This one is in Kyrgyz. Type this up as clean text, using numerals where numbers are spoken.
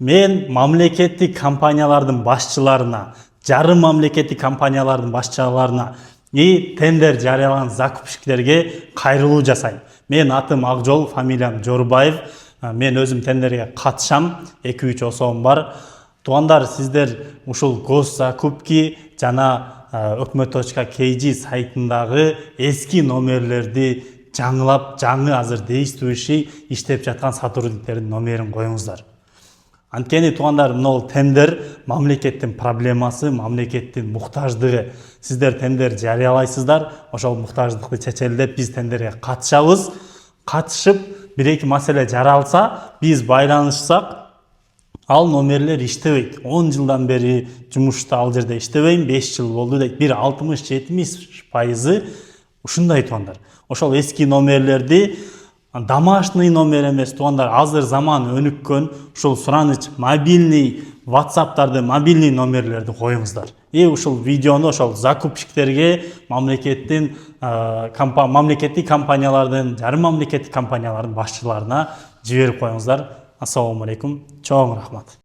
Мен мамлекеттик компаниялардын башчыларына, жарым мамлекеттик компаниялардын башчыларына тендер жарыялаган закупщиктерге кайрылуу жасайм. Мен атым Акжол, фамилиям Жорубаев. Мен өзүм тендерге катышам, 2-3 осоом бар. Туугандар, сиздер ушул госзакупки жана өкмөт.kg сайтындагы эски номерлерди жаңылап, жаңы азыр действующий иштеп жаткан сотрудниктердин номерин коюңуздар. Анткени туугандар, мына тендер мамлекеттин проблемасы, мамлекеттин муктаждыгы. Сиздер тендер жарыялайсыздар, ошол муктаждыкты чечели деп биз тендерге катышабыз. Катышып, бир-эки маселе жаралса, биз байланышсак, ал номерлер иштебейт. 10 жылдан бери жумушта ал жерде иштебейм, 5 жыл болду дейт. Бир 60-70% ушундай туугандар. Ошол эски номерлерди домашний номер эмес туугандар, азыр заман өнүккөн, ушул сураныч мобильный WhatsApp'тарды, мобильный номерлерди коюңуздар. Ушул видеону ошол закупщиктерге, мамлекеттик компаниялардын, жарым мамлекеттик компаниялардын башчыларына жиберип коюңуздар. Ассаламу алейкум. Чоң рахмат.